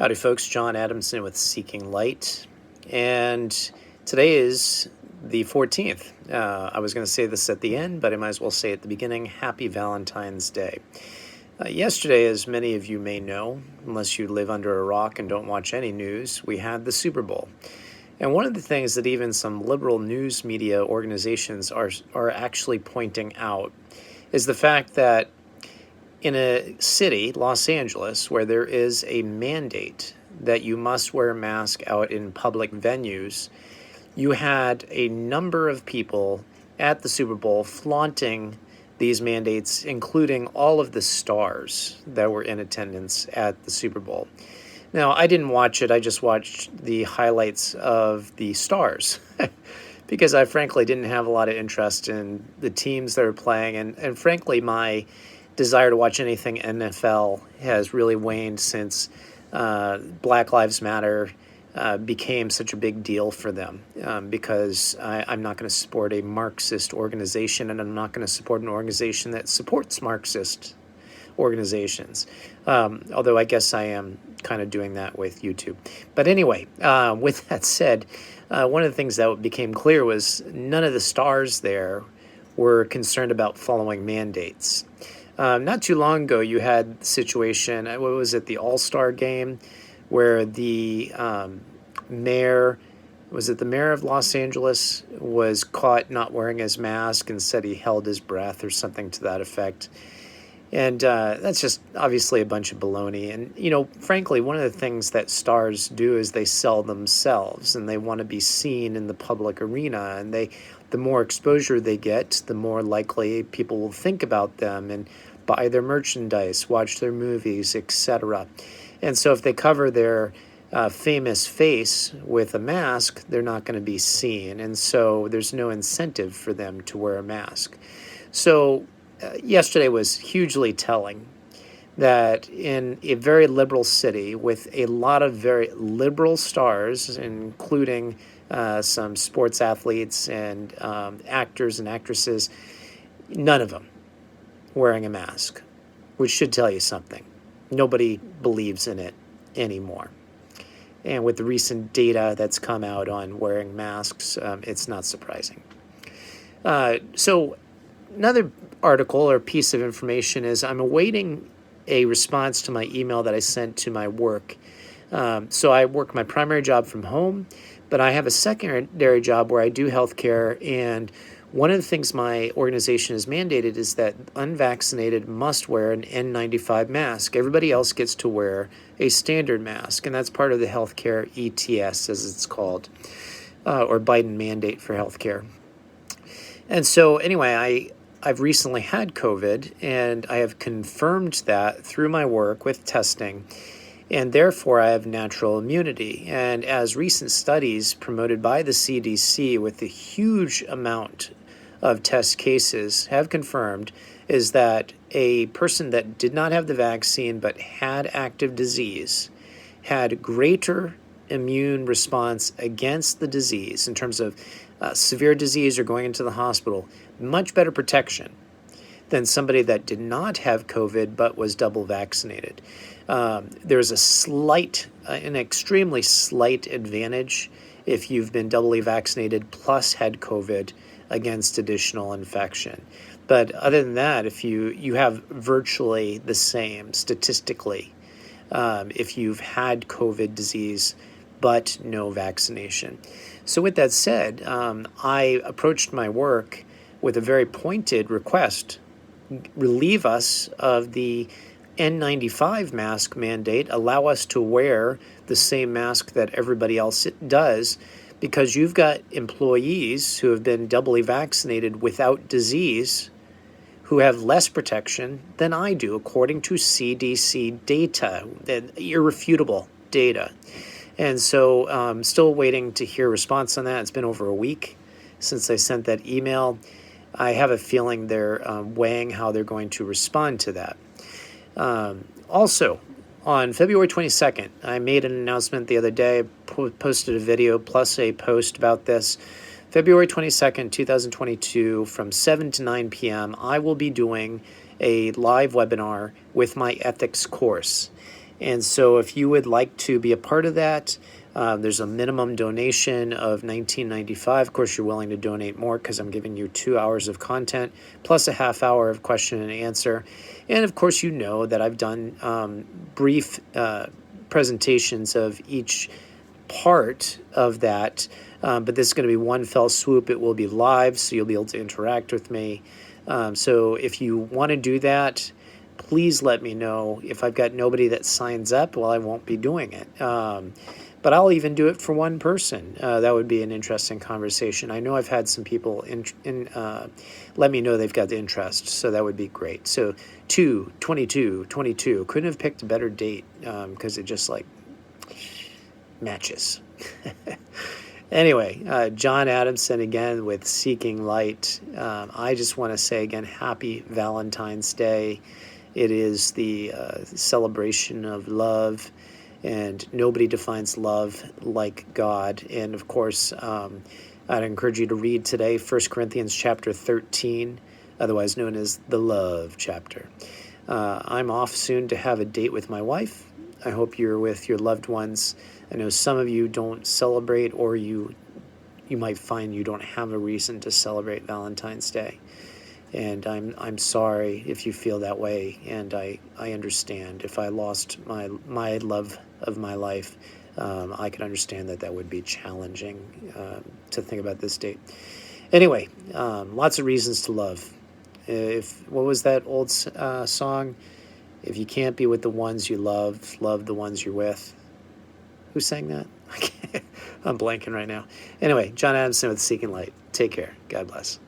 Howdy folks, John Adamson with Seeking Light, and today is the 14th. I was going to say this at the end, but I might as well say at the beginning, Happy Valentine's Day. Yesterday, as many of you may know, unless you live under a rock and don't watch any news, we had the Super Bowl. And one of the things that even some liberal news media organizations are actually pointing out is the fact that in a city, Los Angeles, where there is a mandate that you must wear a mask out in public venues, you had a number of people at the Super Bowl flaunting these mandates, including all of the stars that were in attendance at the Super Bowl. Now, I didn't watch it. I just watched the highlights of the stars because I frankly didn't have a lot of interest in the teams that are playing. And frankly, my desire to watch anything NFL has really waned since Black Lives Matter became such a big deal for them because I'm not going to support a Marxist organization, and I'm not going to support an organization that supports Marxist organizations. Although I guess I am kind of doing that with YouTube. But anyway, with that said, one of the things that became clear was none of the stars there were concerned about following mandates. Not too long ago, you had the situation, what was it, the AllStar Game, where the mayor of Los Angeles was caught not wearing his mask and said he held his breath or something to that effect. And that's just obviously a bunch of baloney. And, you know, frankly, one of the things that stars do is they sell themselves and they want to be seen in the public arena. And the more exposure they get, the more likely people will think about them and buy their merchandise, watch their movies, etc. And so if they cover their famous face with a mask, they're not going to be seen. And so there's no incentive for them to wear a mask. So yesterday was hugely telling that in a very liberal city with a lot of very liberal stars, including some sports athletes and actors and actresses, none of them wearing a mask, which should tell you something. Nobody believes in it anymore. And with the recent data that's come out on wearing masks, it's not surprising. So another article or piece of information is I'm awaiting a response to my email that I sent to my work. So I work my primary job from home, but I have a secondary job where I do healthcare, and one of the things my organization has mandated is that unvaccinated must wear an N95 mask. Everybody else gets to wear a standard mask, and that's part of the healthcare ETS, as it's called, or Biden mandate for healthcare. And so anyway, I've recently had COVID, and I have confirmed that through my work with testing, and therefore I have natural immunity. And as recent studies promoted by the CDC with a huge amount of test cases have confirmed, is that a person that did not have the vaccine but had active disease had greater immune response against the disease in terms of severe disease or going into the hospital, much better protection than somebody that did not have COVID but was double vaccinated. There's an extremely slight advantage if you've been doubly vaccinated plus had COVID against additional infection. But other than that, if you have virtually the same statistically if you've had COVID disease but no vaccination. So with that said, I approached my work with a very pointed request: relieve us of the N95 mask mandate, allow us to wear the same mask that everybody else does, because you've got employees who have been doubly vaccinated without disease who have less protection than I do, according to CDC data, irrefutable data. And so I'm still waiting to hear a response on that. It's been over a week since I sent that email. I have a feeling they're weighing how they're going to respond to that. Also, on February 22nd, I made an announcement the other day, posted a video plus a post about this. February 22nd, 2022, from 7 to 9 p.m., I will be doing a live webinar with my ethics course. And so if you would like to be a part of that, there's a minimum donation of $19.95. Of course, you're willing to donate more because I'm giving you 2 hours of content plus a half hour of question and answer. And of course, you know that I've done brief presentations of each part of that, but this is going to be one fell swoop. It will be live, so you'll be able to interact with me. So if you want to do that, please let me know. If I've got nobody that signs up, well, I won't be doing it. But I'll even do it for one person. That would be an interesting conversation. I know I've had some people let me know they've got the interest, so that would be great. So 22 couldn't have picked a better date because it just like matches. Anyway, John Adamson again with Seeking Light. I just want to say again, happy Valentine's Day. It is the celebration of love, and nobody defines love like God. And of course, I'd encourage you to read today 1 Corinthians chapter 13, otherwise known as the love chapter. I'm off soon to have a date with my wife. I hope you're with your loved ones. I know some of you don't celebrate, or you might find you don't have a reason to celebrate Valentine's Day. And I'm sorry if you feel that way, and I understand. If I lost my love of my life, I can understand that would be challenging to think about this date. Anyway, lots of reasons to love. What was that old song? If you can't be with the ones you love, love the ones you're with. Who sang that? I'm blanking right now. Anyway, John Adamson with Seeking Light. Take care. God bless.